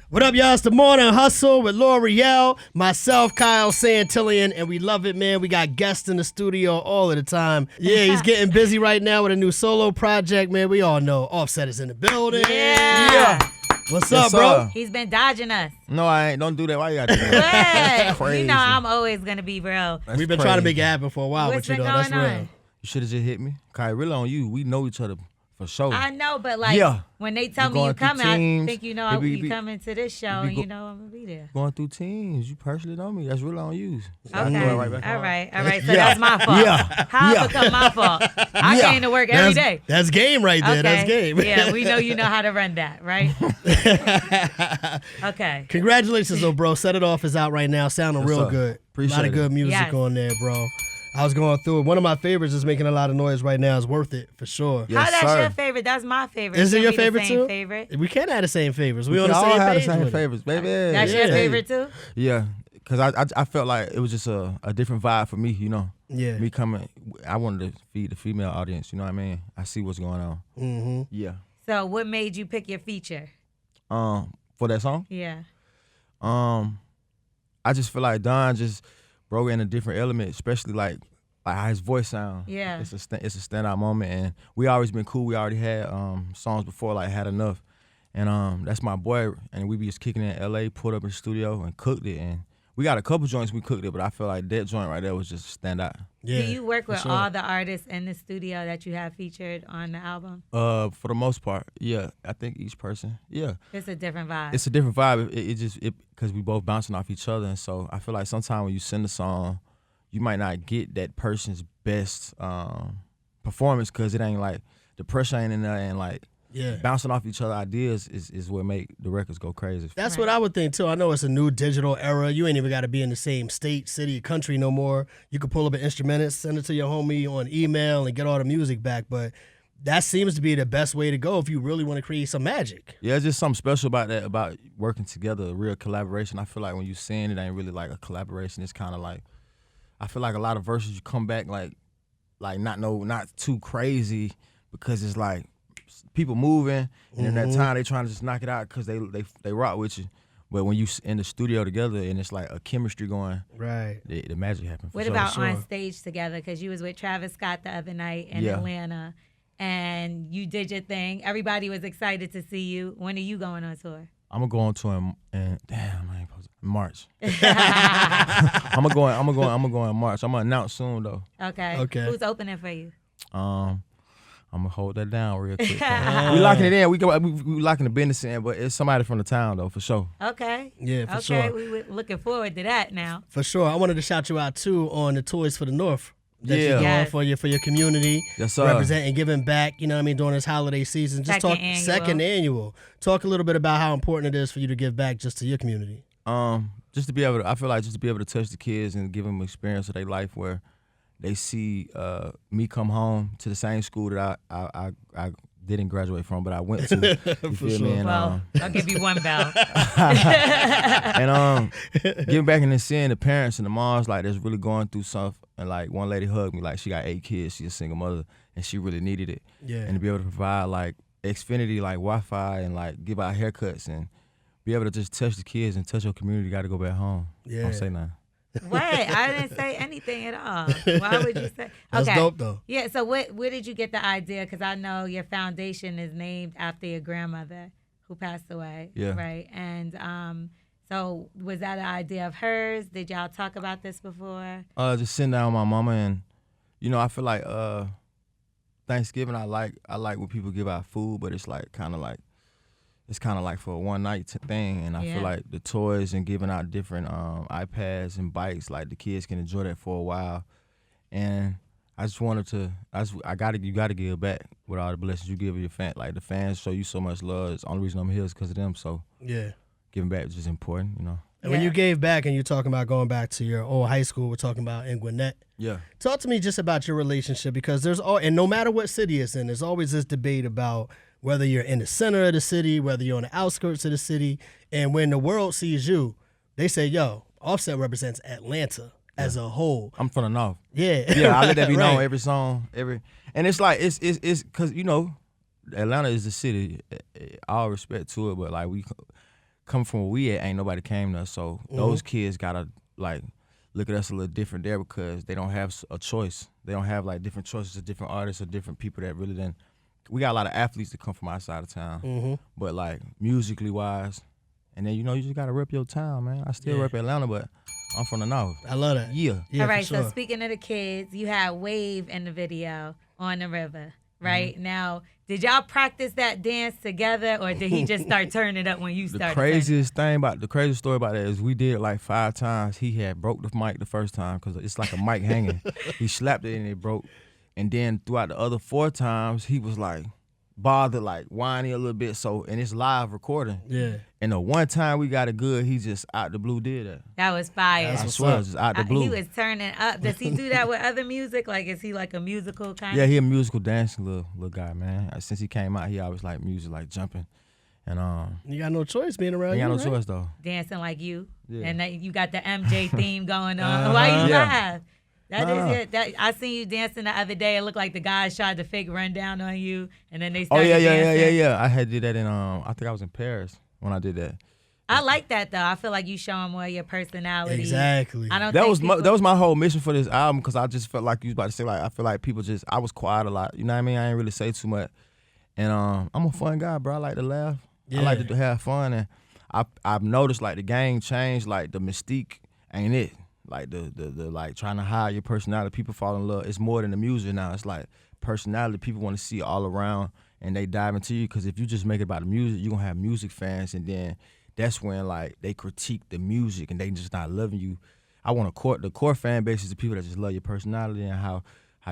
What up, y'all? It's the Morning Hustle with L'Oreal, myself, Kyle Santillian, and we love it, man. We got guests in the studio all of the time. Yeah, he's getting busy right now with a new solo project, man. We all know Offset is in the building. Yeah. What's up, bro? He's been dodging us. No, I ain't. Don't do that. Why you got to do that? That's crazy. You know I'm always going to be real. That's We've been trying to make it happen for a while, What's but you know, been that's going real. on? You should have just hit me. Kai, really on you. We know each other for sure. I know, but like when they tell me you coming, I think you know you coming to this show and you know I'm going to be there. Going through teams. You personally know me. That's really on you. Okay. All right. So that's my fault. How it become my fault? I came to work every day. That's game right there. Okay. That's game. Yeah, we know you know how to run that, right? Okay. Congratulations, though, bro. Set It Off is out right now. Sounding real good. Appreciate a lot of good music on there, bro. I was going through it. One of my favorites is making a lot of noise right now. It's worth it for sure. Yes, How that's your favorite? That's my favorite. Is it your favorite the same too? Favorite? We can't have the same favorites. We on can the all same have page. the same favorites, baby. That's your favorite too? Yeah, because I felt like it was just a different vibe for me, you know. Yeah. Me coming, I wanted to feed the female audience, you know what I mean? I see what's going on. Mm-hmm. Yeah. So what made you pick your feature? For that song? Yeah. I just feel like Don just broke in a different element, especially like how his voice sound. Yeah. It's a standout moment, and we always been cool. We already had songs before, like Had Enough, and that's my boy, and we be just kicking it in L.A., pulled up in the studio and cooked it, and we got a couple joints we cooked it, but I feel like that joint right there was just stand out. Yeah, do you work with all the artists in the studio that you have featured on the album? For the most part, yeah. I think each person, yeah. It's a different vibe. It's a different vibe. It just because we both bouncing off each other, and so I feel like sometimes when you send a song, you might not get that person's best performance because it ain't like the pressure ain't in there, and like bouncing off each other ideas is what make the records go crazy. That's what I would think too. I know it's a new digital era. You ain't even got to be in the same state, city, country no more. You can pull up an instrument, send it to your homie on email, and get all the music back. But that seems to be the best way to go if you really want to create some magic. Yeah, it's just something special about that, about working together, a real collaboration. I feel like when you sing, it ain't really like a collaboration. It's kind of like, I feel like a lot of verses you come back like not too crazy because it's like people moving and in that time they trying to just knock it out because they rock with you. But when you in the studio together and it's like a chemistry going, right? The magic happens. What about on stage together? Because you was with Travis Scott the other night in Atlanta, and you did your thing. Everybody was excited to see you. When are you going on tour? I'm gonna go on tour in March. I'm gonna go in March. I'm gonna announce soon though. Okay. Who's opening for you? I'm gonna hold that down real quick. We locking it in. We locking the business in, but it's somebody from the town though, for sure. Okay. Yeah, for sure. Okay, we were looking forward to that now. For sure. I wanted to shout you out too on the Toys for the North. That you're doing for your community, yes, sir. Representing, giving back, you know what I mean, during this holiday season. Second annual. Talk a little bit about how important it is for you to give back just to your community. Just to be able to, I feel like just to be able to touch the kids and give them an experience of their life where they see me come home to the same school that I didn't graduate from, but I went to. You feel me? And, well, I'll give you one bell. And giving back and then seeing the parents and the moms like that's really going through something. And like one lady hugged me, like she got 8 kids, she's a single mother, and she really needed it. Yeah. And to be able to provide like Xfinity, like Wi-Fi, and like give out haircuts and be able to just touch the kids and touch your community, you got to go back home. Yeah. Don't say nothing. Wait, I didn't say anything at all. Why would you say? That's dope though. Yeah. So where did you get the idea? Because I know your foundation is named after your grandmother who passed away. Yeah. Right. And so was that an idea of hers? Did y'all talk about this before? Just sitting down with my mama, and you know, I feel like Thanksgiving I like when people give out food, but it's kind of like for a one night thing, and I feel like the toys and giving out different iPads and bikes, like the kids can enjoy that for a while. And I just wanted to, you gotta give back with all the blessings you give your fans. Like the fans show you so much love. It's the only reason I'm here is because of them. So yeah. Giving back is just important, you know. And when you gave back and you're talking about going back to your old high school, we're talking about in Gwinnett. Yeah. Talk to me just about your relationship, because and no matter what city it's in, there's always this debate about whether you're in the center of the city, whether you're on the outskirts of the city. And when the world sees you, they say, yo, Offset represents Atlanta as a whole. I'm from the North. Yeah. Yeah, I let that be known every song, and it's like, it's because, you know, Atlanta is the city, all respect to it, but like coming from where we at, ain't nobody came to us. So those kids gotta like look at us a little different there because they don't have a choice. They don't have like different choices of different artists or different people that really didn't. We got a lot of athletes that come from outside of town, but like musically wise, and then you just gotta rep your town, man. I still rep Atlanta, but I'm from the North. I love that. Yeah. All right. Sure. So speaking of the kids, you had Wave in the video on the river, right? Now, did y'all practice that dance together, or did he just start turning it up when you started? The craziest story about that is we did it like 5 times. He had broke the mic the first time because it's like a mic hanging. He slapped it and it broke. And then throughout the other 4 times, he was like bothered, like whiny a little bit. So, and it's live recording. Yeah. And the one time we got it good, he just out the blue did that. That was fire. I swear, just out the blue. He was turning up. Does he do that with other music? Like, is he like a musical kind of? Yeah, he a musical dancing little guy, man. Since he came out, he always like music, like jumping. And you got no choice being around you. You got no right? choice though. Dancing like you. Yeah. And you got the MJ theme going on. Why you laugh? That is it. I seen you dancing the other day. It looked like the guys tried to fake run down on you, and then they started dancing. Yeah. I had did that in I think I was in Paris when I did that. I like that though. I feel like you showing more of your personality. Exactly. I don't. That was my whole mission for this album because I just felt like you was about to say like I feel like people I was quiet a lot. You know what I mean? I ain't really say too much. And I'm a fun guy, bro. I like to laugh. Yeah. I like to have fun, and I've noticed like the game changed. Like the mystique ain't it. Like the like trying to hide your personality. People fall in love. It's more than the music now. It's like personality. People want to see all around, and they dive into you. Because if you just make it about the music, you're gonna have music fans, and then that's when like they critique the music and they just not loving you. I want the core fan base is the people that just love your personality and how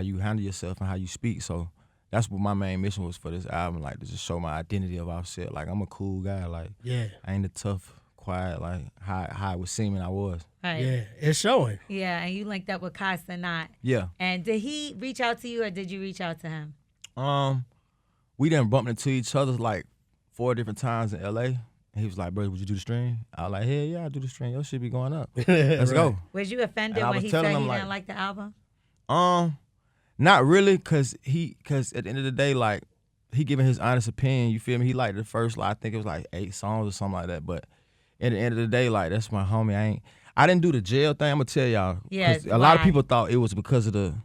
you handle yourself and how you speak. So that's what my main mission was for this album, like to just show my identity of Offset. Like I'm a cool guy. Like I ain't the tough, quiet like how it was seeming I was. Right. Yeah, it's showing. Yeah, and you linked up with Costa Not. Yeah. And did he reach out to you or did you reach out to him? We done bumped into each other like 4 different times in LA. And he was like, bro, would you do the stream? I was like, hell yeah, I'll do the stream. Your shit be going up. Let's go. Was you offended when he said he didn't like the album? Not really, cause at the end of the day, like he giving his honest opinion. You feel me? He liked the first, like, I think it was like 8 songs or something like that. But at the end of the day, like that's my homie. I didn't do the jail thing. I'm gonna tell y'all. Yeah. A lot of people thought it was because of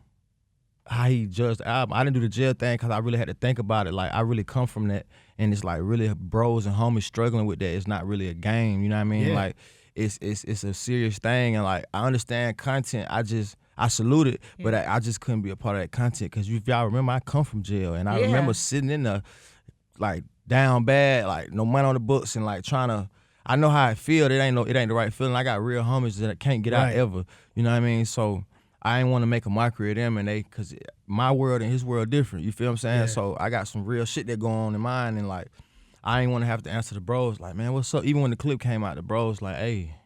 how he judged the album. I didn't do the jail thing because I really had to think about it. Like I really come from that, and it's like really bros and homies struggling with that. It's not really a game. You know what I mean? Yeah. Like it's a serious thing, and like I understand content. I salute it, but I just couldn't be a part of that content because if y'all remember, I come from jail, and I remember sitting in the like down bad, like no money on the books, and like trying to. I know how I feel. It ain't the right feeling. I got real homies that can't get out ever. You know what I mean? So I ain't want to make a mockery of them, and because my world and his world different. You feel what I'm saying? Yeah. So I got some real shit that go on in mine, and like I ain't want to have to answer the bros like, man, what's up? Even when the clip came out, the bros like, hey,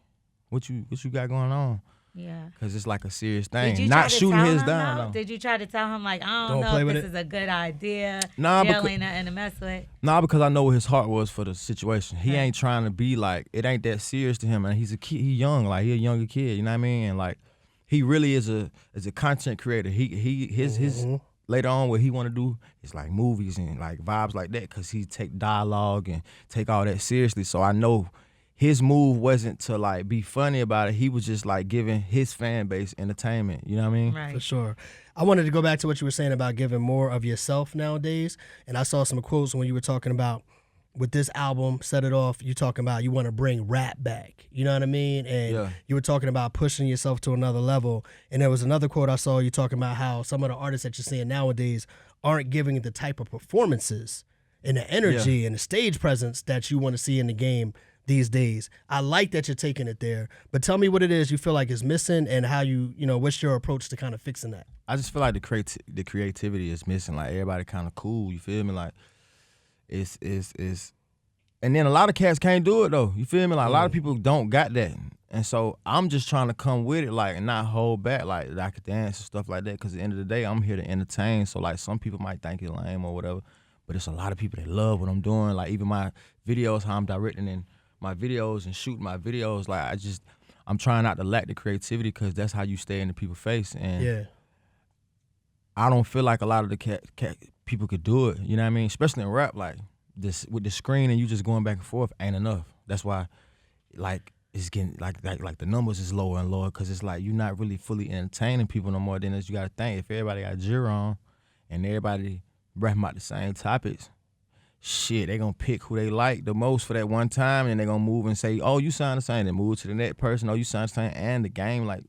what you got going on? Yeah. Because it's like a serious thing. Not shooting his down. No. Did you try to tell him, like, I don't know if this is a good idea? Nah, jail ain't nothing to mess with. Nah, because I know what his heart was for the situation. He ain't trying to be like, it ain't that serious to him. And he's a kid, he young, like he a younger kid, you know what I mean? And like, he really is a content creator. His later on what he want to do is like movies and like vibes like that because he take dialogue and take all that seriously. So I know his move wasn't to like be funny about it. He was just like giving his fan base entertainment. You know what I mean? Right. For sure. I wanted to go back to what you were saying about giving more of yourself nowadays. And I saw some quotes when you were talking about with this album, Set It Off, you talking about you want to bring rap back. You know what I mean? And you were talking about pushing yourself to another level. And there was another quote I saw you talking about how some of the artists that you're seeing nowadays aren't giving the type of performances and the energy and the stage presence that you want to see in the game these days. I like that you're taking it there, but tell me what it is you feel like is missing and how what's your approach to kind of fixing that? I just feel like the creativity is missing. Like everybody kind of cool, you feel me? Like it's and then a lot of cats can't do it though, you feel me? Like a lot of people don't got that, and so I'm just trying to come with it, like, and not hold back, like I could dance and stuff like that, because at the end of the day, I'm here to entertain. So like some people might think it's lame or whatever, but it's a lot of people that love what I'm doing. Like even my videos, how I'm directing and my videos and shooting my videos, like I'm trying not to lack the creativity because that's how you stay in the people's face. And I don't feel like a lot of the people could do it, you know what I mean? Especially in rap, like this with the screen and you just going back and forth ain't enough. That's why like it's getting like the numbers is lower and lower because it's like you're not really fully entertaining people no more. Then as you got to think, if everybody got Jira on and everybody rapping about the same topics, shit, they gonna pick who they like the most for that one time, and they gonna move and say, oh, you sound the same, and move to the next person, oh, you sound the same, and the game like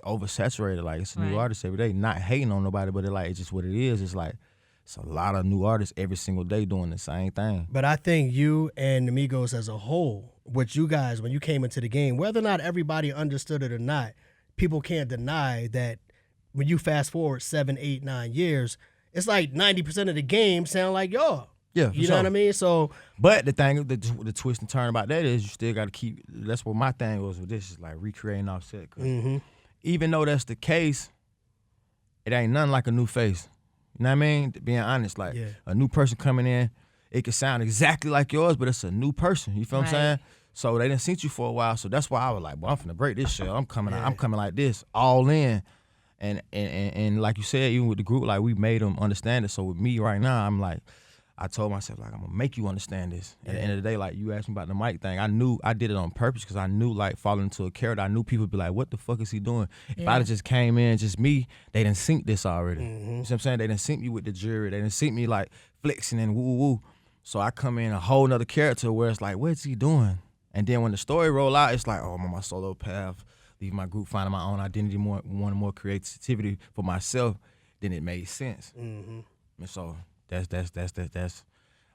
oversaturated, like it's a new artist every day. Not hating on nobody, but it's just what it is. It's like it's a lot of new artists every single day doing the same thing. But I think you and the Migos as a whole, what you guys, when you came into the game, whether or not everybody understood it or not, people can't deny that when you fast forward 7, 8, 9 years, it's like 90% of the game sound like y'all. Yeah, you know what I mean? So, but the thing, the twist and turn about that is you still got to keep. That's what my thing was with this, is like recreating Offset. Even though that's the case, it ain't nothing like a new face. You know what I mean? Being honest, like a new person coming in, it can sound exactly like yours, but it's a new person. You feel what I'm saying? So they didn't see you for a while. So that's why I was like, well, I'm finna break this shit. I'm coming out. I'm coming like this, all in. And like you said, even with the group, like we made them understand it. So with me right now, I'm like, I told myself, like, I'm gonna make you understand this. At the end of the day, like you asked me about the mic thing, I knew I did it on purpose because I knew, like, falling into a character, I knew people would be like, what the fuck is he doing? If I'd have just came in, just me, they didn't sync this already. You know what I'm saying? They didn't sync me with the jury. They didn't sync me, like, flexing and woo-woo-woo. So I come in a whole nother character where it's like, what's he doing? And then when the story roll out, it's like, oh, I'm on my solo path, leave my group, finding my own identity, wanting more creativity for myself. Then it made sense. And so that's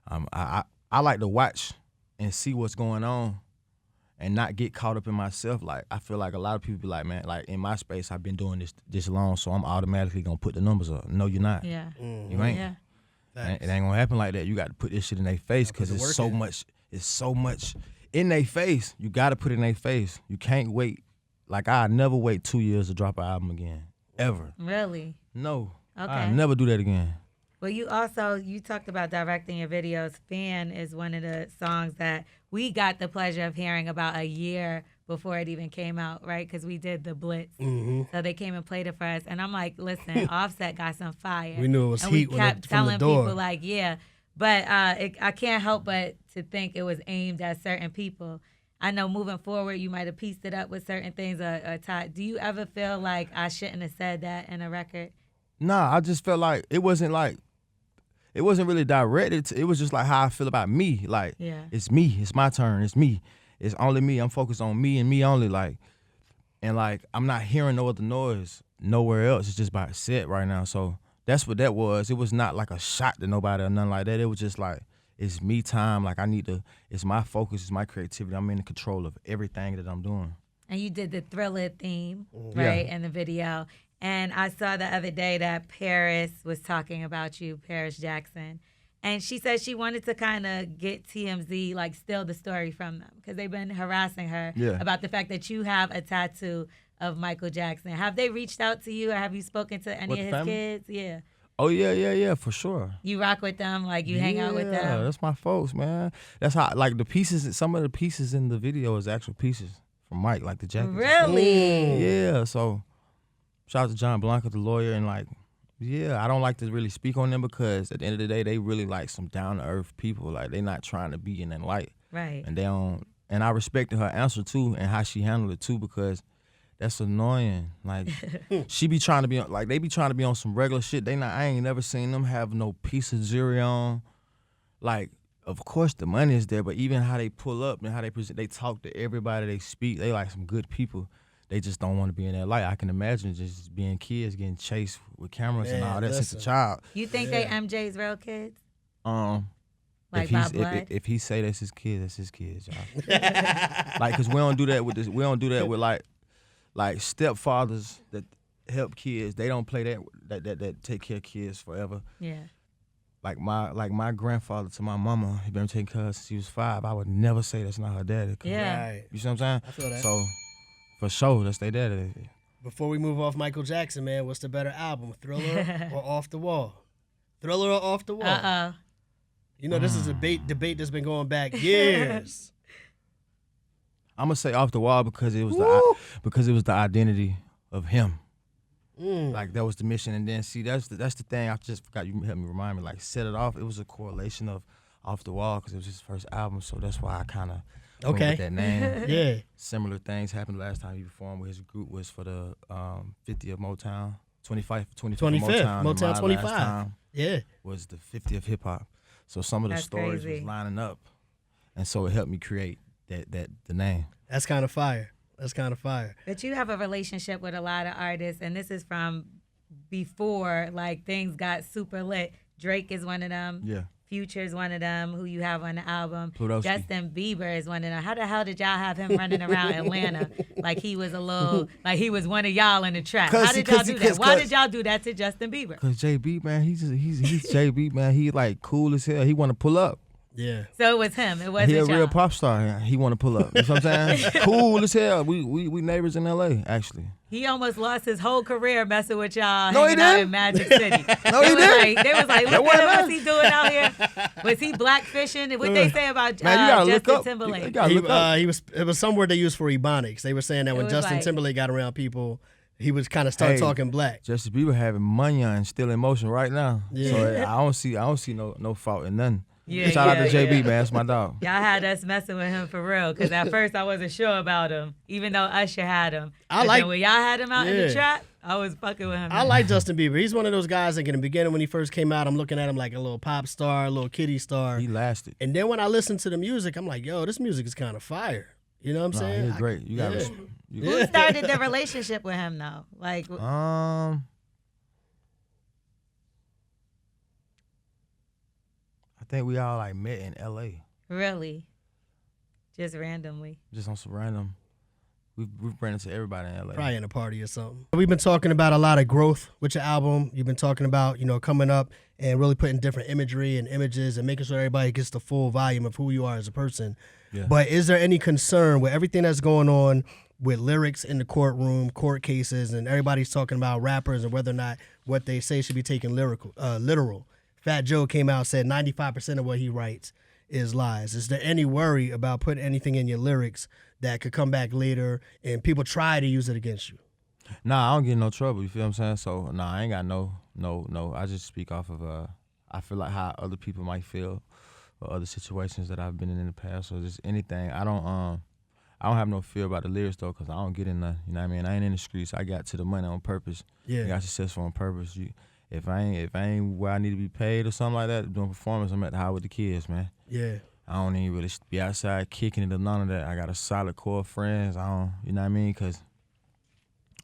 I like to watch and see what's going on and not get caught up in myself. Like, I feel like a lot of people be like, man, like in my space, I've been doing this long, so I'm automatically gonna put the numbers up. No, you're not. You ain't. Yeah. It ain't gonna happen like that. You got to put this shit in their face because it's so much in their face. You got to put it in their face. You can't wait. Like, I never wait 2 years to drop an album again, ever. Really? No. Okay. I never do that again. Well, you talked about directing your videos. Fan is one of the songs that we got the pleasure of hearing about a year before it even came out, right? Because we did the Blitz. So they came and played it for us. And I'm like, listen, Offset got some fire. We knew it was heat we kept telling door. people, like, yeah. But I can't help but to think it was aimed at certain people. I know moving forward, you might have pieced it up with certain things. Todd, do you ever feel like I shouldn't have said that in a record? Nah, I just felt like it wasn't really directed. It was just like how I feel about me. Like, it's me. It's my turn. It's me. It's only me. I'm focused on me and me only. Like, and like I'm not hearing no other noise nowhere else. It's just by set right now. So that's what that was. It was not like a shot to nobody or nothing like that. It was just like, it's me time. Like, it's my focus. It's my creativity. I'm in control of everything that I'm doing. And you did the Thriller theme, right, in the video. And I saw the other day that Paris was talking about you, Paris Jackson. And she said she wanted to kind of get TMZ, like, steal the story from them because they've been harassing her about the fact that you have a tattoo of Michael Jackson. Have they reached out to you or have you spoken to any of his kids? Yeah. Oh, yeah, for sure. You rock with them? Like, you hang out with them? Yeah, that's my folks, man. That's how, like, some of the pieces in the video is actual pieces from Mike, like the jacket. Really? Yeah, so shout out to John Blanca, the lawyer, and like, I don't like to really speak on them because at the end of the day, they really like some down-to-earth people. Like, they not trying to be in that light. Right. And they don't, and I respected her answer too and how she handled it too because that's annoying. Like, she be trying to be on, like, they be trying to be on some regular shit. I ain't never seen them have no piece of jewelry on. Like, of course the money is there, but even how they pull up and how they present, they talk to everybody, they speak, they like some good people. They just don't want to be in that light. I can imagine just being kids getting chased with cameras and all that since a child. You think they MJ's real kids? Like, if he say that's his kids, y'all. Like, cause we don't do that with like stepfathers that help kids. They don't play that take care of kids forever. Yeah. Like my grandfather to my mama, he been taking care of her since he was 5. I would never say that's not her daddy. Yeah. Right. You see what I'm saying? I feel that. So, for sure, that's their daddy. Before we move off Michael Jackson, man, what's the better album, Thriller or Off the Wall? Thriller or Off the Wall? You know, this is a debate that's been going back years. I'm gonna say Off the Wall because it was the identity of him. Like, that was the mission, and then see that's the thing. I just forgot, you helped me remind me. Like, Set It Off, it was a correlation of Off the Wall because it was his first album, so that's why I kind of Okay. With that name. Yeah. Similar things happened last time he performed with his group was for the 50th Motown, 25th Motown 25. Last time yeah. was the 50th hip hop. So some of the stories was lining up, and so it helped me create the name. That's kind of fire. That's kind of fire. But you have a relationship with a lot of artists, and this is from before like things got super lit. Drake is one of them. Yeah. Future is one of them who you have on the album. Plutowski. Justin Bieber is one of them. How the hell did y'all have him running around Atlanta like he was like he was one of y'all in the trap? How did y'all do that? Why did y'all do that to Justin Bieber? Cause JB, man, he's JB, man. He like cool as hell. He want to pull up. Yeah. So it was him. It wasn't He a y'all. real pop star. He want to pull up. You know what I'm saying? Cool as hell. We neighbors in LA, actually. He almost lost his whole career messing with y'all No, he hanging out didn't. in Magic City. No, he didn't. They was like, look at him, what's he doing out here? Was he blackfishing? What they say about Man, you gotta look Justin up. Timberlake? You gotta look up. It was some word they used for ebonics. They were saying that when was Justin like- Timberlake got around people, he was kind of start talking black. Justin Bieber having money and still in motion right now. Yeah. So I don't see no fault in nothing. Yeah, Shout out to yeah, JB, yeah. man. That's my dog. Y'all had us messing with him for real, because at first I wasn't sure about him, even though Usher had him. But then when y'all had him out in the trap, I was fucking with him. I like Justin Bieber. He's one of those guys like in the beginning when he first came out, I'm looking at him like a little pop star, a little kiddie star. He lasted. And then when I listen to the music, I'm like, yo, this music is kind of fire. You know what I'm saying? He's great. You got Who started the relationship with him though? Like, I think we all like met in LA. really? Just randomly? Just on some random. We've ran into everybody in LA. Probably in a party or something. We've been talking about a lot of growth with your album. You've been talking about, coming up and really putting different imagery and images and making sure everybody gets the full volume of who you are as a person. Yeah. But is there any concern with everything that's going on with lyrics in the courtroom, court cases, and everybody's talking about rappers and whether or not what they say should be taken literal? Fat Joe came out and said 95% of what he writes is lies. Is there any worry about putting anything in your lyrics that could come back later and people try to use it against you? Nah, I don't get in no trouble. You feel what I'm saying? So nah, I ain't got no. I just speak off of I feel like how other people might feel or other situations that I've been in the past or just anything. I don't have no fear about the lyrics though, cause I don't get in nothing. You know what I mean? I ain't in the streets. I got to the money on purpose. Yeah. I got successful on purpose. If I ain't where I need to be paid or something like that, doing performance, I'm at the house with the kids, man. Yeah. I don't even really be outside kicking it or none of that. I got a solid core of friends. You know what I mean? Cause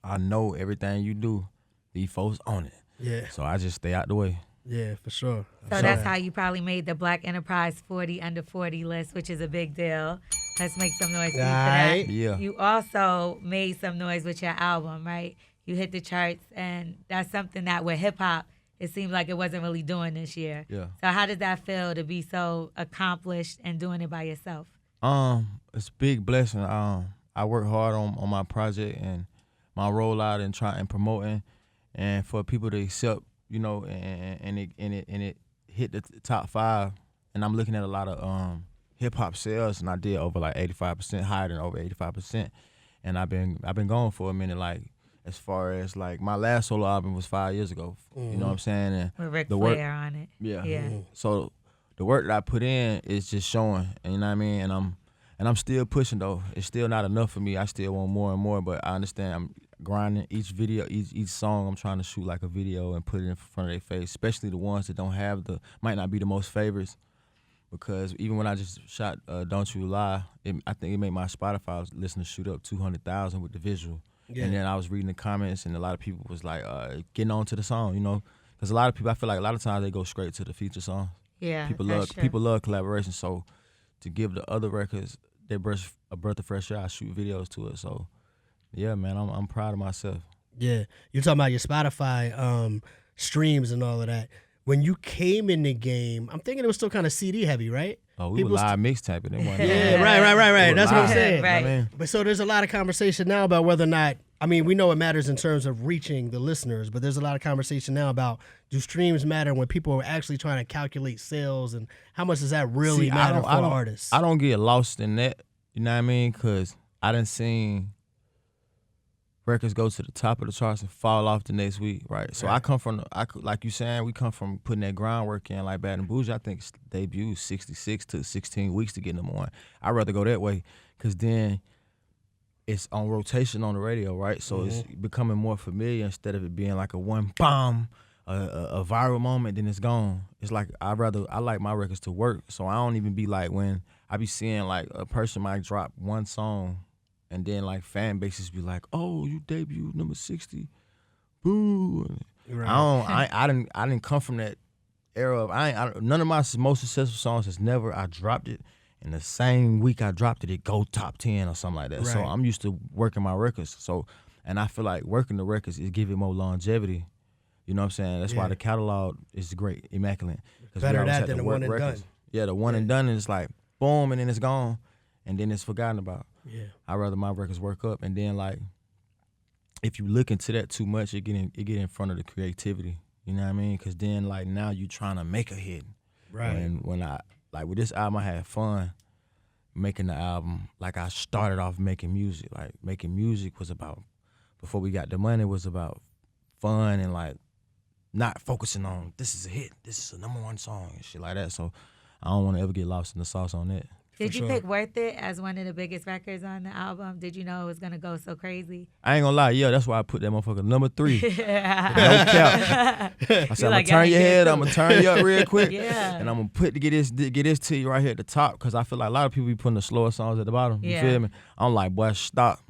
I know everything you do, these folks on it. Yeah. So I just stay out the way. Yeah, for sure. So that's how you probably made the Black Enterprise 40 under 40 list, which is a big deal. Let's make some noise for you for that. Yeah. You also made some noise with your album, right? You hit the charts, and that's something that with hip hop, it seemed like it wasn't really doing this year. Yeah. So how did that feel to be so accomplished and doing it by yourself? It's a big blessing. I work hard on my project and my rollout and trying promoting, and for people to accept, and it hit the top 5. And I'm looking at a lot of hip hop sales, and I did over like 85%, higher than over 85%. And I've been going for a minute, like as far as like my last solo album was 5 years ago. Mm-hmm. You know what I'm saying? And with Ric the Flair on it. Yeah. Yeah. Mm-hmm. So the work that I put in is just showing, and you know what I mean? And I'm still pushing though. It's still not enough for me. I still want more and more, but I understand I'm grinding each video, each song. I'm trying to shoot like a video and put it in front of their face, especially the ones that don't have might not be the most favorites. Because even when I just shot Don't You Lie, I think it made my Spotify listeners shoot up 200,000 with the visual. Yeah. And then I was reading the comments, and a lot of people was like getting on to the song, because a lot of people, I feel like a lot of times they go straight to the feature song. Yeah, people love collaboration. So to give the other records a breath of fresh air, I shoot videos to it. So yeah, man, I'm proud of myself. Yeah, you're talking about your Spotify streams and all of that. When you came in the game, I'm thinking it was still kind of CD heavy, right? Oh, we were live mixtaping. Yeah, right. That's what I'm saying. Right. I mean, but so there's a lot of conversation now about whether or not, we know it matters in terms of reaching the listeners, but there's a lot of conversation now about, do streams matter when people are actually trying to calculate sales, and how much does that really matter for artists? I don't get lost in that, you know what I mean? Because I done seen records go to the top of the charts and fall off the next week, right? So I come from, like you saying, we come from putting that groundwork in, like Bad and Bougie. I think debuted 66 to 16 weeks to get number one. I'd rather go that way, because then it's on rotation on the radio, right? So it's becoming more familiar instead of it being like a one bomb, a viral moment, then it's gone. It's like I like my records to work, so I don't even be like when I be seeing like a person might drop one song, and then like fan bases be like, "Oh, you debuted number 60, boo." Right. I didn't come from that era of none of my most successful songs has never I dropped it. And the same week I dropped it go top 10 or something like that. Right. So I'm used to working my records. So, and I feel like working the records is giving more longevity. You know what I'm saying? That's why the catalog is great, immaculate. Better that than the one and done. Yeah, the one and done is like boom, and then it's gone, and then it's forgotten about. Yeah, I'd rather my records work up, and then like if you look into that too much, it get in front of the creativity. You know what I mean? Because then like now you trying to make a hit. Right. And when like with this album, I had fun making the album. Like I started off making music. Like making music was about, before we got the money, was about fun and like not focusing on this is a hit, this is a number one song and shit like that. So I don't want to ever get lost in the sauce on that. Did you pick Worth It as one of the biggest records on the album? Did you know it was going to go so crazy? I ain't gonna lie, yeah, that's why I put that motherfucker number 3. No cap. I said, I'm gonna turn your head, I'm gonna turn you up real quick. Yeah. And I'm gonna get this to you right here at the top, because I feel like a lot of people be putting the slower songs at the bottom. You feel me? I'm like, boy, stop.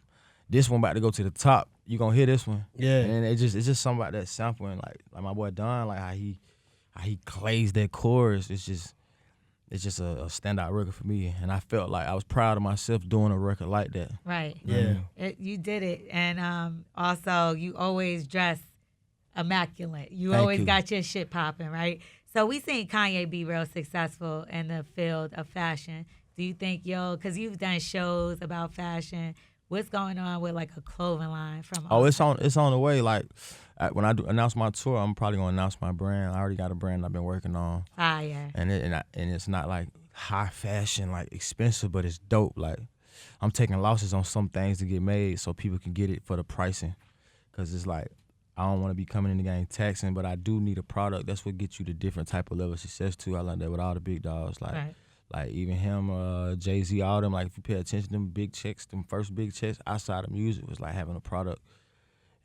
This one about to go to the top. You gonna hear this one. Yeah. And it's just something about that sampling, like my boy Don, like how he clays that chorus. It's just a standout record for me, and I felt like I was proud of myself doing a record like that. Right. Yeah. You did it, and also you always dress immaculate. You Thank always you. got your shit popping, right? So we seen Kanye be real successful in the field of fashion. Do you think, because you've done shows about fashion, what's going on with like a clothing line from? Oh, it's on the way. Like when I announce my tour, I'm probably gonna announce my brand. I already got a brand I've been working on. Yeah. And it's not like high fashion, like expensive, but it's dope. Like I'm taking losses on some things to get made so people can get it for the pricing, because it's like I don't want to be coming in the game taxing, but I do need a product. That's what gets you the different type of level of success too. I learned that with all the big dogs, like. Right. Like even him, Jay-Z, all them, like if you pay attention to them big checks, them first big checks outside of music was like having a product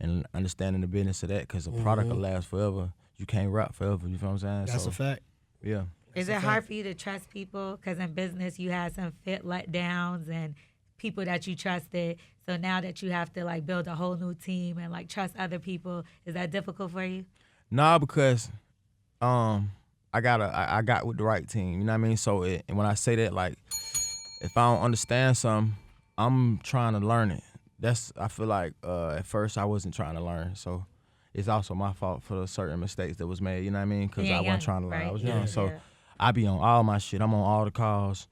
and understanding the business of that, because a product will last forever. You can't rap forever, you feel what I'm saying? That's a fact. Yeah. Is it hard for you to trust people? Because in business you had some letdowns and people that you trusted. So now that you have to like build a whole new team and like trust other people, is that difficult for you? Nah, because I got with the right team, you know what I mean? So and when I say that, like, if I don't understand something, I'm trying to learn it. I feel like at first I wasn't trying to learn, so it's also my fault for the certain mistakes that was made, you know what I mean? Because I wasn't trying to learn, right? I was young. So I be on all my shit, I'm on all the calls.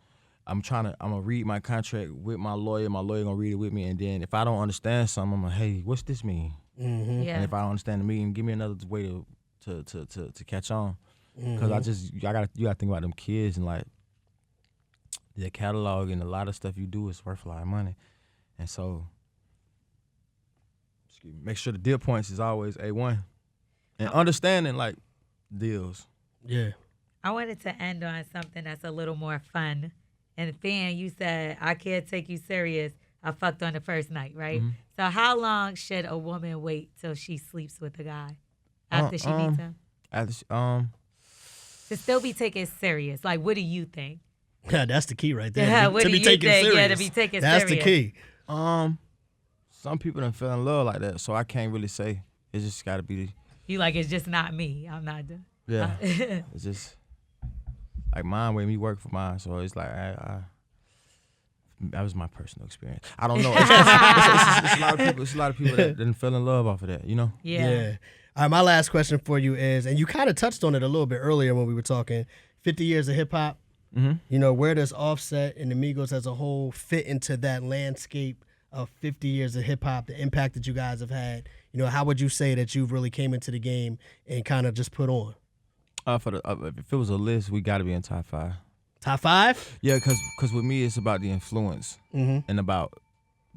I'm gonna read my contract with my lawyer gonna read it with me, and then if I don't understand something, I'm like, hey, what's this mean? Mm-hmm. Yeah. And if I don't understand the meaning, give me another way to catch on. Because you gotta think about them kids, and like their catalog and a lot of stuff you do is worth a lot of money, and so make sure the deal points is always A1 and understanding like deals. Yeah. I wanted to end on something that's a little more fun. And Fan, you said I can't take you serious. I fucked on the first night, right? Mm-hmm. So how long should a woman wait till she sleeps with a guy after she meets him? To still be taken serious. Like, what do you think? Yeah, that's the key right there. Yeah, to be taken serious. Yeah, to be taken serious. That's the key. Some people done fell in love like that, so I can't really say. It's just got to be. You like, it's just not me. I'm not doing. Yeah, it's just like mine when me work for mine, so it's like that was my personal experience. I don't know. It's a lot of people that didn't fell in love off of that, you know? Yeah. All right, my last question for you is, and you kind of touched on it a little bit earlier when we were talking, 50 years of hip hop. Mm-hmm. You know, where does Offset and the Migos as a whole fit into that landscape of 50 years of hip hop, the impact that you guys have had? You know, how would you say that you've really came into the game and kind of just put on? If it was a list, we got to be in top 5. Top 5? Yeah, because with me, it's about the influence and about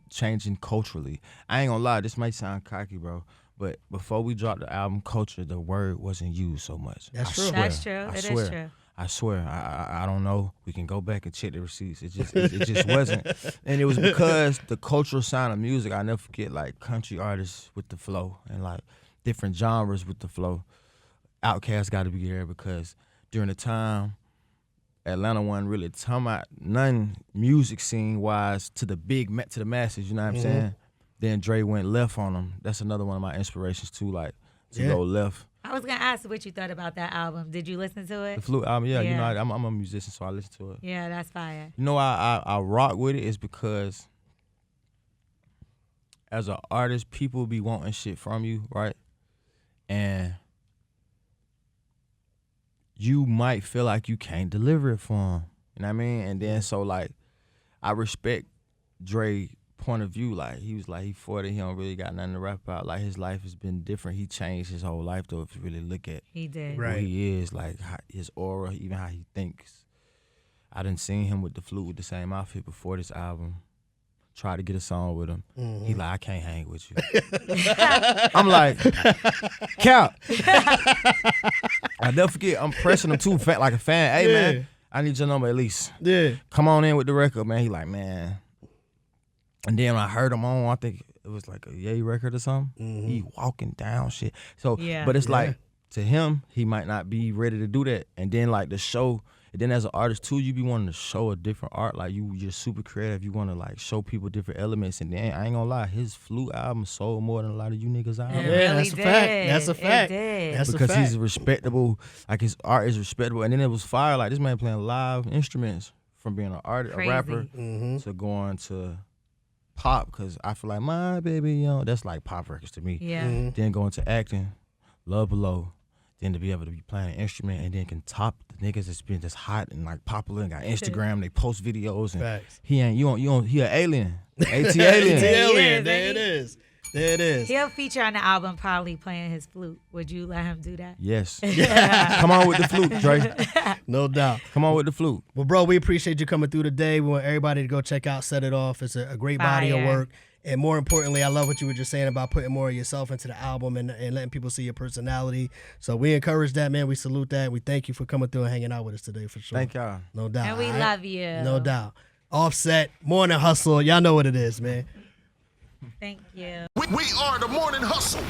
changing culturally. I ain't gonna lie, this might sound cocky, bro, but before we dropped the album Culture, the word wasn't used so much. That's true. That's true. It is true. I swear, I don't know. We can go back and check the receipts. It just wasn't, and it was because the cultural sound of music. I never forget, like country artists with the flow and like different genres with the flow. Outkast got to be there because during the time, Atlanta wasn't really talking about none music scene wise to the masses. You know what I'm saying? Then Dre went left on them. That's another one of my inspirations too, like to go left. I was gonna ask what you thought about that album. Did you listen to it? The Flute album, yeah. You know, I'm a musician, so I listen to it. Yeah, that's fire. You know, I rock with it is because as an artist, people be wanting shit from you, right? And you might feel like you can't deliver it for them. You know what I mean? And then so like, I respect Dre point of view. Like he was like he 40, he don't really got nothing to rap about. Like his life has been different. He changed his whole life though. If you really look at he did who he is, like his aura, even how he thinks. I done seen him with the Flute with the same outfit before this album. Tried to get a song with him. He like, I can't hang with you. I'm like, Cap. I never forget. I'm pressing him too, like a fan. Hey man, I need your number at least. Yeah. Come on in with the record, man. He like, man. And then when I heard him on, I think it was like a Ye record or something. He walking down shit. So, but it's like, to him, he might not be ready to do that. And then like the show, and then as an artist too, you be wanting to show a different art. Like you're super creative. You want to like show people different elements. And then I ain't gonna lie, his Flute album sold more than a lot of you niggas albums. Yeah, that's a fact. That's a fact. That's because a fact. he's respectable. Like his art is respectable. And then it was fire. Like this man playing live instruments from being an artist, a rapper, to going to pop. Because I feel like my baby, that's like pop records to me. Yeah. Then going to acting, Love Below. Then to be able to be playing an instrument and then can top the niggas that's been just hot and like popular and got Instagram, they post videos and Facts. He ain't he an alien. AT alien. Alien. There it is. There it is. He'll feature on the album probably playing his flute. Would you let him do that? Yes. Come on with the flute, Dre. No doubt. Come on with the flute. Well, bro, we appreciate you coming through today. We want everybody to go check out Set It Off. It's a great body of work. And more importantly, I love what you were just saying about putting more of yourself into the album and letting people see your personality. So we encourage that, man. We salute that. We thank you for coming through and hanging out with us today for sure. Thank y'all. No doubt. And we love you. No doubt. Offset, Morning Hustle. Y'all know what it is, man. Thank you. We are the Morning Hustle.